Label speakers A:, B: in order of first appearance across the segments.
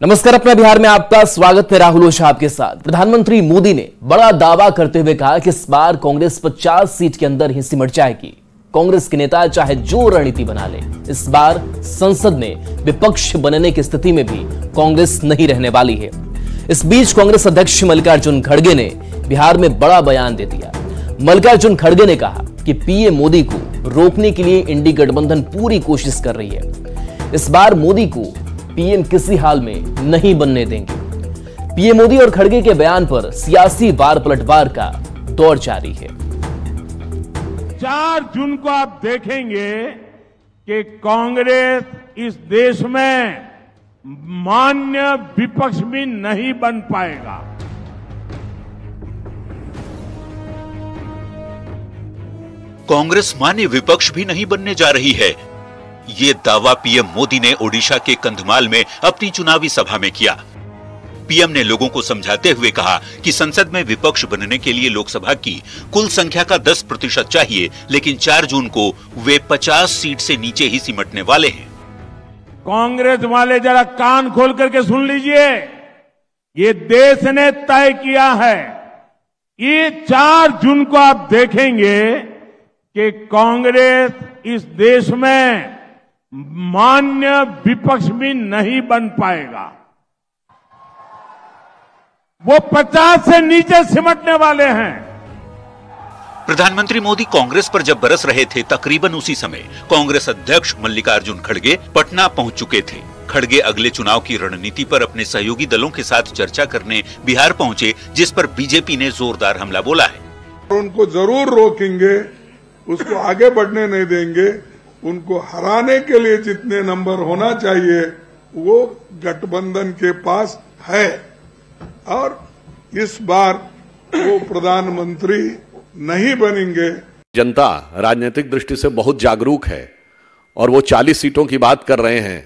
A: नमस्कार, अपना बिहार में आपका स्वागत है। राहुल ओझा आपके साथ। प्रधानमंत्री मोदी ने बड़ा दावा करते हुए कहा कि इस बार कांग्रेस 50 सीट के अंदर ही सिमट जाएगी। कांग्रेस के नेता चाहे जो रणनीति बना ले, इस बार संसद में विपक्ष बनने की स्थिति में भी कांग्रेस नहीं रहने वाली है। इस बीच कांग्रेस अध्यक्ष मल्लिकार्जुन खड़गे ने बिहार में बड़ा बयान दे दिया। मल्लिकार्जुन खड़गे ने कहा कि पीएम मोदी को रोकने के लिए इंडी गठबंधन पूरी कोशिश कर रही है। इस बार मोदी को पीएम किसी हाल में नहीं बनने देंगे। पीएम मोदी और खड़गे के बयान पर सियासी वार पलटवार का दौर जारी है।
B: 4 जून को आप देखेंगे कि कांग्रेस इस देश में मान्य विपक्ष भी नहीं बन पाएगा।
C: कांग्रेस मान्य विपक्ष भी नहीं बनने जा रही है। ये दावा पीएम मोदी ने ओडिशा के कंधमाल में अपनी चुनावी सभा में किया। पीएम ने लोगों को समझाते हुए कहा कि संसद में विपक्ष बनने के लिए लोकसभा की कुल संख्या का 10% चाहिए, लेकिन 4 जून को वे 50 सीट से नीचे ही सिमटने वाले हैं।
B: कांग्रेस वाले जरा कान खोल करके सुन लीजिए, ये देश ने तय किया है। ये 4 जून को आप देखेंगे कि कांग्रेस इस देश में मान्य विपक्ष भी नहीं बन पाएगा। वो 50 से नीचे सिमटने वाले हैं।
C: प्रधानमंत्री मोदी कांग्रेस पर जब बरस रहे थे, तकरीबन उसी समय कांग्रेस अध्यक्ष मल्लिकार्जुन खड़गे पटना पहुंच चुके थे। खड़गे अगले चुनाव की रणनीति पर अपने सहयोगी दलों के साथ चर्चा करने बिहार पहुंचे, जिस पर बीजेपी ने जोरदार हमला बोला है।
D: उनको जरूर रोकेंगे, उसको आगे बढ़ने नहीं देंगे। उनको हराने के लिए जितने नंबर होना चाहिए वो गठबंधन के पास है, और इस बार वो प्रधानमंत्री नहीं बनेंगे।
E: जनता राजनीतिक दृष्टि से बहुत जागरूक है और वो 40 सीटों की बात कर रहे हैं।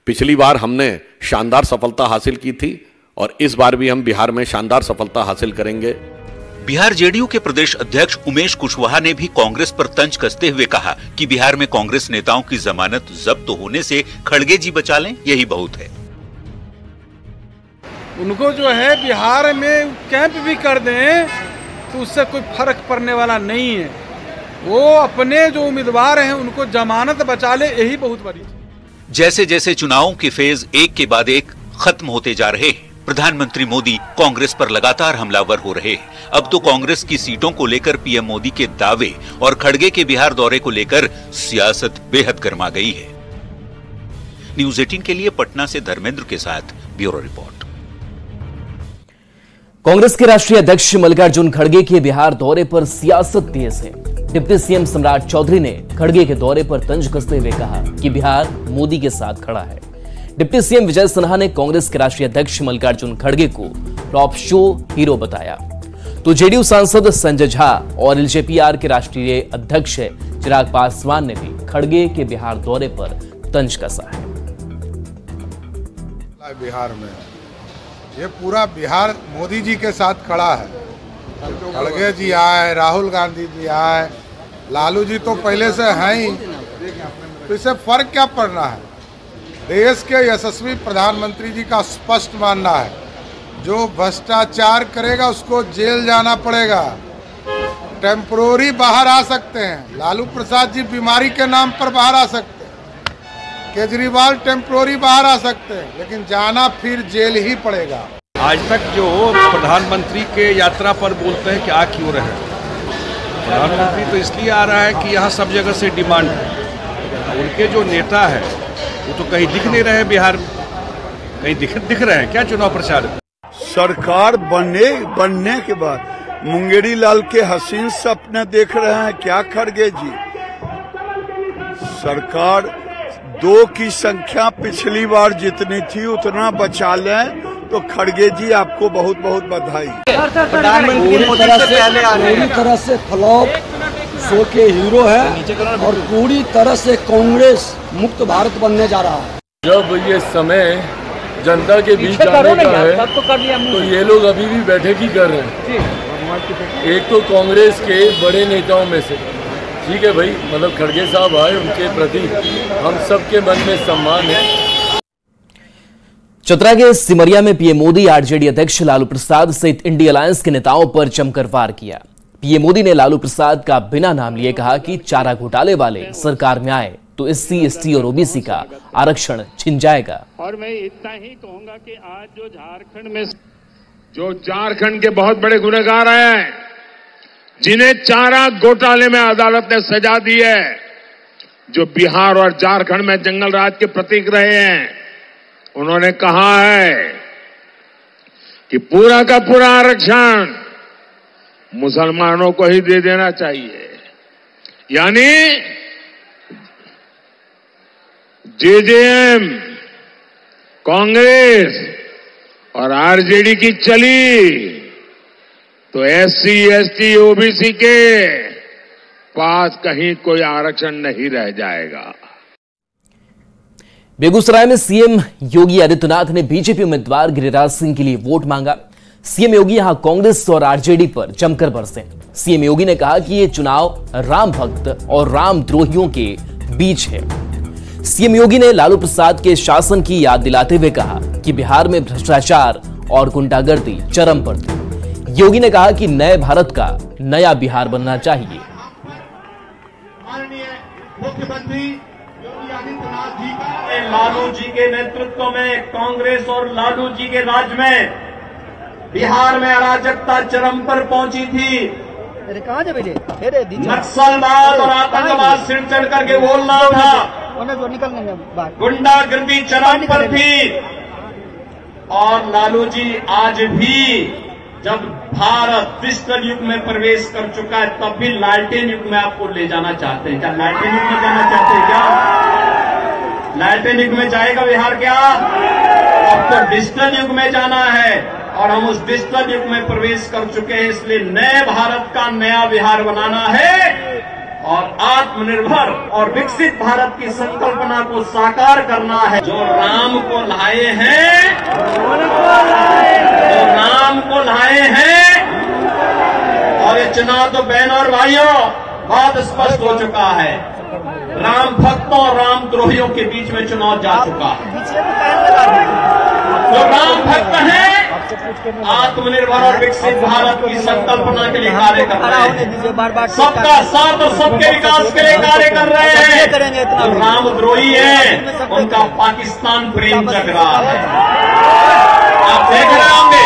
E: पिछली बार हमने शानदार सफलता हासिल की थी और इस बार भी हम बिहार में शानदार सफलता हासिल करेंगे।
C: बिहार जेडीयू के प्रदेश अध्यक्ष उमेश कुशवाहा ने भी कांग्रेस पर तंज कसते हुए कहा कि बिहार में कांग्रेस नेताओं की जमानत जब्त होने से खड़गे जी बचा लें, यही बहुत है।
F: उनको जो है बिहार में कैंप भी कर दें तो उससे कोई फर्क पड़ने वाला नहीं है। वो अपने जो उम्मीदवार हैं उनको जमानत बचा ले, यही बहुत बड़ी।
C: जैसे जैसे चुनावों के फेज एक के बाद एक खत्म होते जा रहे हैं, प्रधानमंत्री मोदी कांग्रेस पर लगातार हमलावर हो रहे हैं। अब तो कांग्रेस की सीटों को लेकर पीएम मोदी के दावे और खड़गे के बिहार दौरे को लेकर सियासत बेहद गर्मा गई है। न्यूज़ 18 के लिए पटना से धर्मेंद्र के साथ ब्यूरो रिपोर्ट।
A: कांग्रेस के राष्ट्रीय अध्यक्ष मल्लिकार्जुन खड़गे के बिहार दौरे पर सियासत तेज है। डिप्टी सीएम सम्राट चौधरी ने खड़गे के दौरे पर तंज कसते हुए कहा कि बिहार मोदी के साथ खड़ा है। डिप्टी सीएम विजय सिन्हा ने कांग्रेस के राष्ट्रीय अध्यक्ष मल्लिकार्जुन खड़गे को टॉप शो हीरो बताया, तो जेडीयू सांसद संजय झा और एलजेपीआर के राष्ट्रीय अध्यक्ष चिराग पासवान ने भी खड़गे के बिहार दौरे पर तंज कसा है।
G: बिहार में ये पूरा बिहार मोदी जी के साथ खड़ा है। खड़गे जी आए, राहुल गांधी जी आए, लालू जी तो पहले से हैं ही, तो इससे फर्क क्या पड़ना है। देश के यशस्वी प्रधानमंत्री जी का स्पष्ट मानना है, जो भ्रष्टाचार करेगा उसको जेल जाना पड़ेगा। टेम्पोररी बाहर आ सकते हैं, लालू प्रसाद जी बीमारी के नाम पर बाहर आ सकते हैं, केजरीवाल टेम्पोररी बाहर आ सकते हैं, लेकिन जाना फिर जेल ही पड़ेगा।
H: आज तक जो प्रधानमंत्री के यात्रा पर बोलते हैं कि आ क्यों रहे, प्रधानमंत्री तो इसलिए आ रहा है कि यहाँ सब जगह से डिमांड है। उनके जो नेता है वो तो कहीं दिख नहीं रहे बिहार में, कहीं दिख रहे हैं क्या चुनाव प्रचार में?
I: सरकार बनने के बाद मुंगेरी लाल के हसीन सपने देख रहे हैं क्या खड़गे जी? सरकार 2 की संख्या पिछली बार जितनी थी उतना बचा लें तो खड़गे जी आपको बहुत बहुत बधाई।
J: प्रधानमंत्री पूरी तरह से फ्लॉप शो के हीरो है और पूरी तरह से कांग्रेस मुक्त भारत बनने जा रहा है।
K: जब ये समय जनता के बीच जाने का है तो ये लोग अभी भी बैठक ही कर रहे हैं। एक तो कांग्रेस के बड़े नेताओं में से, ठीक है भाई, मतलब खड़गे साहब आए, उनके प्रति हम सबके मन में सम्मान है।
A: चतरा के सिमरिया में पीएम मोदी आरजेडी अध्यक्ष लालू प्रसाद सहित इंडिया अलायंस के नेताओं पर जमकर वार किया। पीएम मोदी ने लालू प्रसाद का बिना नाम लिए कहा कि चारा घोटाले वाले सरकार में आए तो एससी, एसटी और ओबीसी का आरक्षण छिन जाएगा।
L: और मैं इतना ही कहूंगा कि आज जो झारखंड के बहुत बड़े गुनहगार हैं, जिन्हें चारा घोटाले में अदालत ने सजा दी है, जो बिहार और झारखंड में जंगल राज के प्रतीक रहे हैं, उन्होंने कहा है कि पूरा का पूरा आरक्षण मुसलमानों को ही दे देना चाहिए। यानी जेजेएम, कांग्रेस और आरजेडी की चली तो एससी, एसटी, ओबीसी के पास कहीं कोई आरक्षण नहीं रह जाएगा।
A: बेगूसराय में सीएम योगी आदित्यनाथ ने बीजेपी उम्मीदवार गिरिराज सिंह के लिए वोट मांगा। सीएम योगी यहां कांग्रेस और आरजेडी पर जमकर बरसे। सीएम योगी ने कहा कि यह चुनाव राम भक्त और रामद्रोहियों के बीच है। सीएम योगी ने लालू प्रसाद के शासन की याद दिलाते हुए कहा कि बिहार में भ्रष्टाचार और गुंडागर्दी चरम पर थी। योगी ने कहा कि नए भारत का नया बिहार बनना चाहिए।
M: माननीय मुख्यमंत्री योगी आदित्यनाथ जी का लालू जी के नेतृत्व में कांग्रेस और लालू जी के राज में बिहार में अराजकता चरम पर पहुंची थी। नक्सलवाद और आतंकवाद सिर चढ़ करके बोलना था, गुंडागर्दी चरम पर थी। और लालू जी आज भी जब भारत डिजिटल युग में प्रवेश कर चुका है, तब भी लालटेन युग में आपको ले जाना चाहते हैं। क्या लालटेन युग में जाना चाहते हैं? क्या लालटेन युग में जाएगा बिहार? क्या अब तो डिजिटल युग में जाना है और हम उस डिजिटल युग में प्रवेश कर चुके हैं। इसलिए नए भारत का नया बिहार बनाना है और आत्मनिर्भर और विकसित भारत की संकल्पना को साकार करना है। जो राम को लाए हैं और ये चुनाव तो बहन और भाइयों बहुत स्पष्ट हो चुका है। राम भक्तों और रामद्रोहियों के बीच में चुनाव जा चुका है। जो राम भक्त हैं आत्मनिर्भर और विकसित भारत की संकल्पना के लिए कार्य कर रहे हैं, सबका साथ और सबके विकास के लिए कार्य कर रहे हैं। जो रामद्रोही हैं उनका पाकिस्तान प्रेम जग रहा है। आप देख रहे होंगे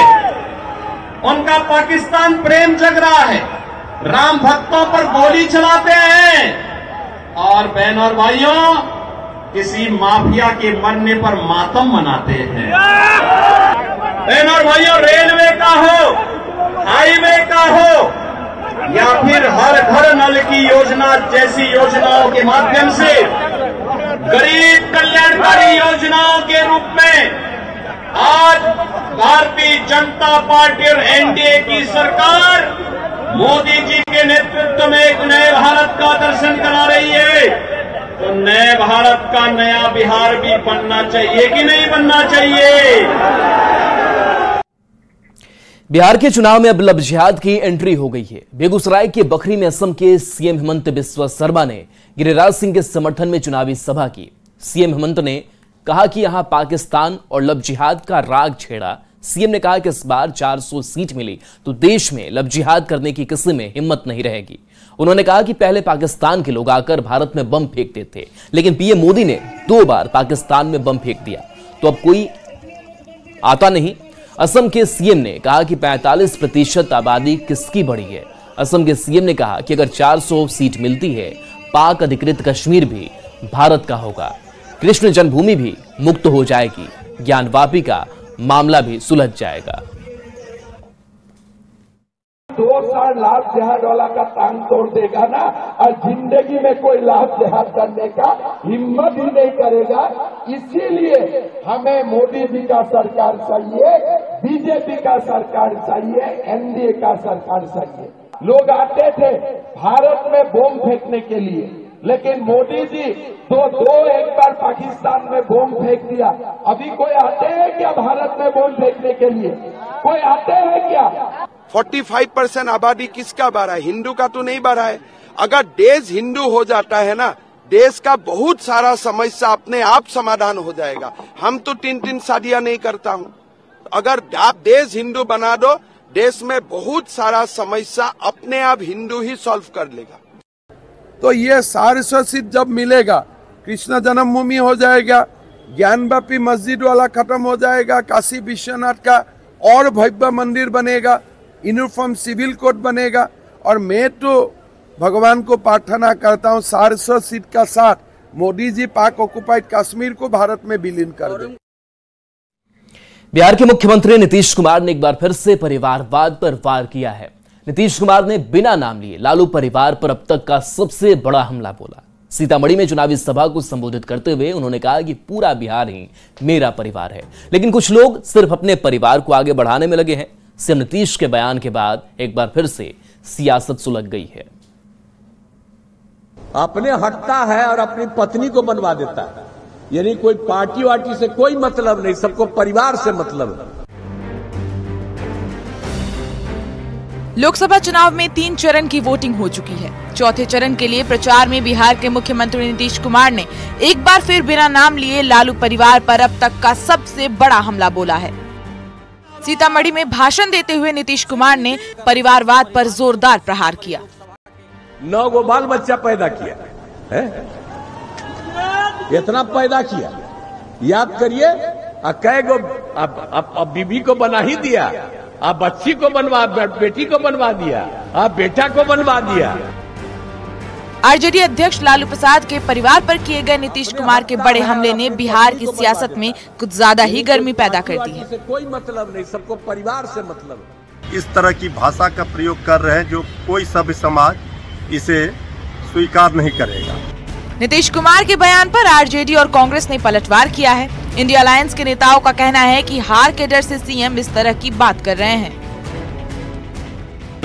M: उनका पाकिस्तान प्रेम जग रहा है। राम भक्तों पर गोली चलाते हैं और बहन और भाइयों किसी माफिया के मरने पर मातम मनाते हैं। बहन और भाइयों, रेलवे का हो, हाईवे का हो या फिर हर घर नल की योजना जैसी योजनाओं के माध्यम से गरीब कल्याणकारी योजनाओं के रूप में आज भारतीय जनता पार्टी और एनडीए की सरकार मोदी जी के नेतृत्व में एक नए भारत का दर्शन करा रही है। तो नए भारत का नया बिहार भी बनना चाहिए कि नहीं बनना चाहिए?
A: बिहार के चुनाव में अब लब जिहाद की एंट्री हो गई है। बेगूसराय के बखरी में असम के सीएम हेमंत बिस्वा शर्मा ने गिरिराज सिंह के समर्थन में चुनावी सभा की। सीएम हेमंत ने कहा कि यहां पाकिस्तान और लब जिहाद का राग छेड़ा। सीएम ने कहा कि इस बार 400 सीट मिली तो देश में लब जिहाद करने की किसी में हिम्मत नहीं रहेगी। उन्होंने कहा कि पहले पाकिस्तान के लोग आकर भारत में बम फेंकते थे, लेकिन पीएम मोदी ने 2 बार पाकिस्तान में बम फेंक दिया तो अब कोई आता नहीं। असम के सीएम ने कहा कि 45% आबादी किसकी बढ़ी है। असम के सीएम ने कहा कि अगर 400 सीट मिलती है, पाक अधिकृत कश्मीर भी भारत का होगा, कृष्ण जन्मभूमि भी मुक्त हो जाएगी, ज्ञानवापी का मामला भी सुलझ जाएगा।
N: 2 साल लाभ जिहाद वाला का टांग तोड़ देगा ना, और जिंदगी में कोई लाभ जिहाद करने का हिम्मत ही नहीं करेगा। इसीलिए हमें मोदी जी का सरकार चाहिए, बीजेपी का सरकार चाहिए, एनडीए का सरकार चाहिए। लोग आते थे भारत में बम फेंकने के लिए, लेकिन मोदी जी एक बार पाकिस्तान में बम फेंक दिया। अभी कोई आते हैं क्या भारत में बम फेंकने के लिए? कोई आते हैं क्या?
O: 45% आबादी किसका बढ़ा है? हिंदू का तो नहीं बढ़ा है। अगर देश हिंदू हो जाता है ना, देश का बहुत सारा समस्या अपने आप समाधान हो जाएगा। हम तो 3-3 शादियां नहीं करता हूं। अगर आप देश हिंदू बना दो, देश में बहुत सारा समस्या अपने आप हिंदू ही सॉल्व कर लेगा।
D: तो ये 400 सीट जब मिलेगा, कृष्ण जन्मभूमि हो जाएगा, ज्ञानवापी मस्जिद वाला खत्म हो जाएगा, काशी विश्वनाथ का और भव्य मंदिर बनेगा, यूनिफॉर्म सिविल कोड बनेगा। और मैं तो भगवान को प्रार्थना करता हूँ 400 सीट का साथ मोदी जी पाक ऑक्युपाइड कश्मीर को भारत में विलीन कर दें।
A: बिहार के मुख्यमंत्री नीतीश कुमार ने एक बार फिर से परिवारवाद पर वार किया है। नीतीश कुमार ने बिना नाम लिए लालू परिवार पर अब तक का सबसे बड़ा हमला बोला। सीतामढ़ी में चुनावी सभा को संबोधित करते हुए उन्होंने कहा कि पूरा बिहार ही मेरा परिवार है, लेकिन कुछ लोग सिर्फ अपने परिवार को आगे बढ़ाने में लगे हैं। सीएम नीतीश के बयान के बाद एक बार फिर से सियासत सुलग गई है।
P: अपने हटता है और अपनी पत्नी को बनवा देता है, यानी कोई पार्टी वार्टी से कोई मतलब नहीं, सबको परिवार से मतलब है।
Q: लोकसभा चुनाव में 3 चरण की वोटिंग हो चुकी है। चौथे चरण के लिए प्रचार में बिहार के मुख्यमंत्री नीतीश कुमार ने एक बार फिर बिना नाम लिए लालू परिवार पर अब तक का सबसे बड़ा हमला बोला है। सीतामढ़ी में भाषण देते हुए नीतीश कुमार ने परिवारवाद पर जोरदार प्रहार किया।
P: 9 गो बाल बच्चा पैदा किया है, इतना पैदा किया, याद करिए। कै गो अब बीबी को बना ही दिया, अब बच्ची को बनवा, बेटी को बनवा दिया, अब बेटा को बनवा दिया।
Q: आरजेडी अध्यक्ष लालू प्रसाद के परिवार पर किए गए नीतीश कुमार के बड़े हमले ने बिहार की सियासत में कुछ ज्यादा ही गर्मी पैदा कर दी है।
P: कोई मतलब नहीं, सबको परिवार से मतलब है।
R: इस तरह की भाषा का प्रयोग कर रहे हैं जो कोई सभ्य समाज इसे स्वीकार नहीं करेगा।
Q: नीतीश कुमार के बयान पर आरजेडी और कांग्रेस ने पलटवार किया है। इंडिया अलायंस के नेताओं का कहना है कि हार के डर से सीएम इस तरह की बात कर रहे हैं।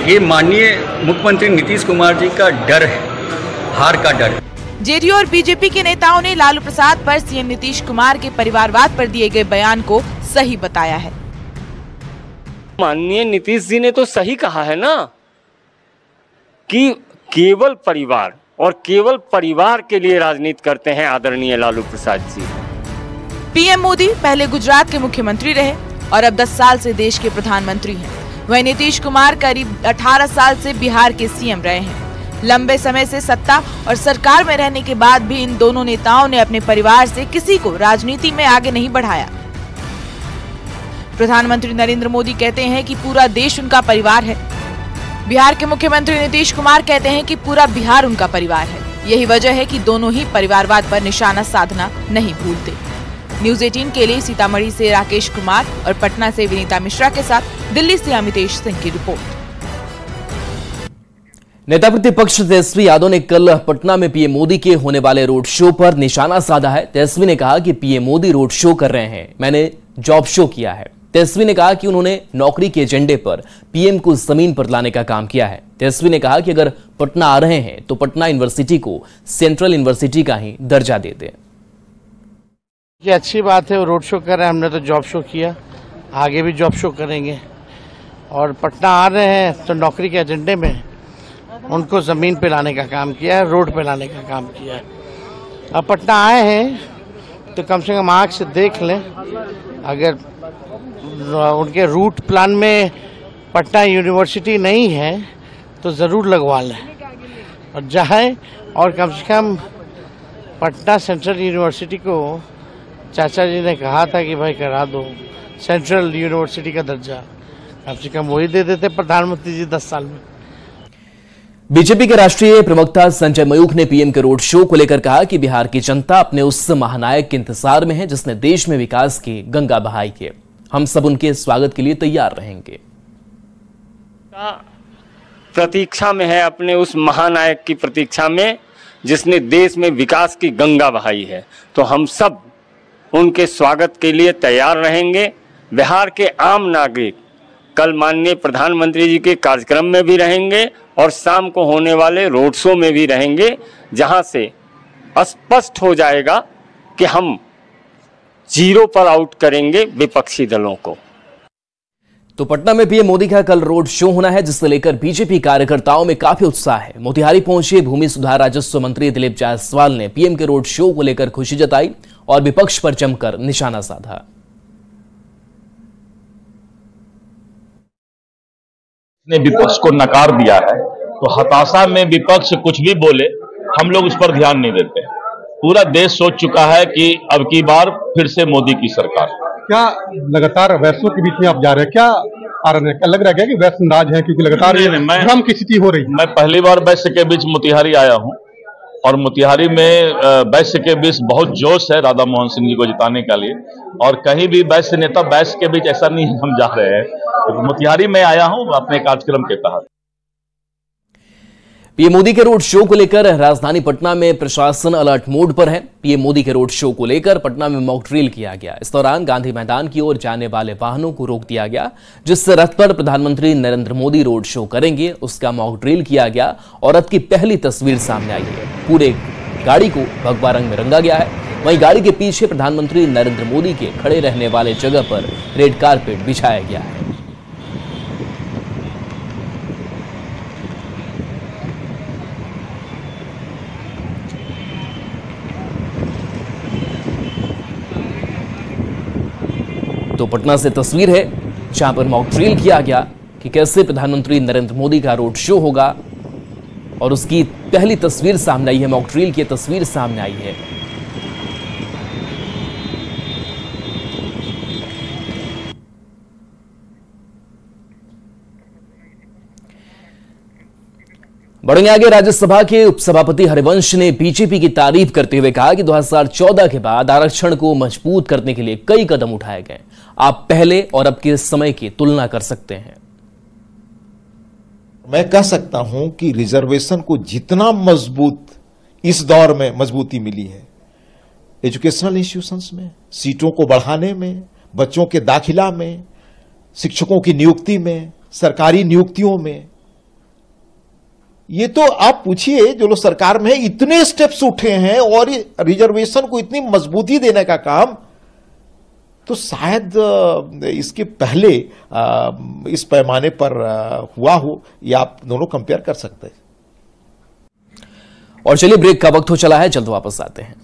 S: ये माननीय मुख्यमंत्री नीतीश कुमार जी का डर है, हार का डर।
Q: जेडीयू और बीजेपी के नेताओं ने लालू प्रसाद पर सीएम नीतीश कुमार के परिवारवाद पर दिए गए बयान को सही बताया है।
T: माननीय नीतीश जी ने तो सही कहा है ना कि केवल परिवार और केवल परिवार के लिए राजनीति करते हैं आदरणीय लालू प्रसाद जी।
Q: पीएम मोदी पहले गुजरात के मुख्यमंत्री रहे और अब 10 साल से देश के प्रधानमंत्री हैं। वहीं नीतीश कुमार करीब 18 साल से बिहार के सीएम रहे हैं। लंबे समय से सत्ता और सरकार में रहने के बाद भी इन दोनों नेताओं ने अपने परिवार से किसी को राजनीति में आगे नहीं बढ़ाया। प्रधानमंत्री नरेंद्र मोदी कहते हैं कि पूरा देश उनका परिवार है। बिहार के मुख्यमंत्री नीतीश कुमार कहते हैं कि पूरा बिहार उनका परिवार है। यही वजह है कि दोनों ही परिवारवाद पर निशाना साधना नहीं भूलते। न्यूज 18 के लिए सीतामढ़ी से राकेश कुमार और पटना से विनीता मिश्रा के साथ दिल्ली से अमितेश सिंह की रिपोर्ट।
A: नेता प्रतिपक्ष तेजस्वी यादव ने कल पटना में पीएम मोदी के होने वाले रोड शो पर निशाना साधा है। तेजस्वी ने कहा कि पीएम मोदी रोड शो कर रहे हैं, मैंने जॉब शो किया है। तेजस्वी ने कहा कि उन्होंने नौकरी के एजेंडे पर पीएम को जमीन पर लाने का काम किया है। तेजस्वी ने कहा कि अगर पटना आ रहे हैं तो पटना यूनिवर्सिटी को सेंट्रल यूनिवर्सिटी का ही दर्जा दे दें।
U: ये अच्छी बात है, वो रोड शो कर रहे हैं, हमने तो जॉब शो किया, आगे भी जॉब शो करेंगे। और पटना आ रहे हैं तो नौकरी के एजेंडे में उनको ज़मीन पे लाने का काम किया है, रोड पे लाने का काम किया है। अब पटना आए हैं तो कम से कम आँख से देख लें, अगर उनके रूट प्लान में पटना यूनिवर्सिटी नहीं है तो ज़रूर लगवा लें और जाए। और कम से कम पटना सेंट्रल यूनिवर्सिटी को चाचा जी ने कहा था कि भाई करा दो सेंट्रल यूनिवर्सिटी का दर्जा, कम से कम वही दे देते प्रधानमंत्री जी 10 साल में।
A: बीजेपी के राष्ट्रीय प्रवक्ता संजय मयूख ने पीएम के रोड शो को लेकर कहा कि बिहार की जनता अपने उस महानायक के इंतजार में है जिसने देश में विकास की गंगा बहाई है। हम सब उनके स्वागत के लिए तैयार रहेंगे।
T: प्रतीक्षा में है, अपने उस महानायक की प्रतीक्षा में जिसने देश में विकास की गंगा बहाई है। तो हम सब उनके स्वागत के लिए तैयार रहेंगे। बिहार के आम नागरिक कल माननीय प्रधानमंत्री जी के कार्यक्रम में भी रहेंगे और शाम को होने वाले रोड शो में भी रहेंगे, जहां से स्पष्ट हो जाएगा कि हम जीरो पर आउट करेंगे विपक्षी दलों को।
A: तो पटना में पीएम मोदी का कल रोड शो होना है, जिससे लेकर बीजेपी कार्यकर्ताओं में काफी उत्साह है। मोतिहारी पहुंचे भूमि सुधार राजस्व मंत्री दिलीप जायसवाल ने पीएम के रोड शो को लेकर खुशी जताई और विपक्ष पर जमकर निशाना साधा।
B: ने विपक्ष को नकार दिया है तो हताशा में विपक्ष कुछ भी बोले, हम लोग उस पर ध्यान नहीं देते। पूरा देश सोच चुका है कि अब की बार फिर से मोदी की सरकार।
V: क्या लगातार वैश्यों के बीच में आप जा रहे हैं, क्या कारण है? क्या लग रहा है कि वैश्य नाराज है क्योंकि लगातार भ्रम की स्थिति हो रही है?
B: मैं पहली बार वैश्य के बीच मोतिहारी आया हूं और मोतिहारी में वैश्य के बीच बहुत जोश है राधा मोहन सिंह जी को जिताने के लिए, और कहीं भी वैश्य नेता वैश्य के बीच ऐसा नहीं हम जा रहे हैं। तो मोतिहारी में आया हूं अपने कार्यक्रम के तहत।
A: पीएम मोदी के रोड शो को लेकर राजधानी पटना में प्रशासन अलर्ट मोड पर है। पीएम मोदी के रोड शो को लेकर पटना में मॉक ड्रिल किया गया। इस दौरान गांधी मैदान की ओर जाने वाले वाहनों को रोक दिया गया। जिस रथ पर प्रधानमंत्री नरेंद्र मोदी रोड शो करेंगे उसका मॉक ड्रिल किया गया और रथ की पहली तस्वीर सामने आई है। पूरे गाड़ी को भगवा रंग में रंगा गया है। वहीं गाड़ी के पीछे प्रधानमंत्री नरेंद्र मोदी के खड़े रहने वाले जगह पर रेड कारपेट बिछाया गया है। तो पटना से तस्वीर है जहां पर मॉक ड्रिल किया गया कि कैसे प्रधानमंत्री नरेंद्र मोदी का रोड शो होगा और उसकी पहली तस्वीर सामने आई है। मॉक ड्रिल की तस्वीर सामने आई है। बढ़ेंगे आगे। राज्यसभा के उपसभापति हरिवंश ने बीजेपी की तारीफ करते हुए कहा कि 2014 के बाद आरक्षण को मजबूत करने के लिए कई कदम उठाए गए। आप पहले और अब के समय की तुलना कर सकते हैं।
W: मैं कह सकता हूं कि रिजर्वेशन को जितना मजबूत इस दौर में मजबूती मिली है, एजुकेशनल इंस्टीट्यूशंस में सीटों को बढ़ाने में, बच्चों के दाखिला में, शिक्षकों की नियुक्ति में, सरकारी नियुक्तियों में, ये तो आप पूछिए जो लोग सरकार में है, इतने स्टेप्स उठे हैं और रिजर्वेशन को इतनी मजबूती देने का काम तो शायद इसके पहले इस पैमाने पर हुआ हो, या आप दोनों कंपेयर कर सकते हैं।
A: और चलिए ब्रेक का वक्त हो चला है, जल्द वापस आते हैं।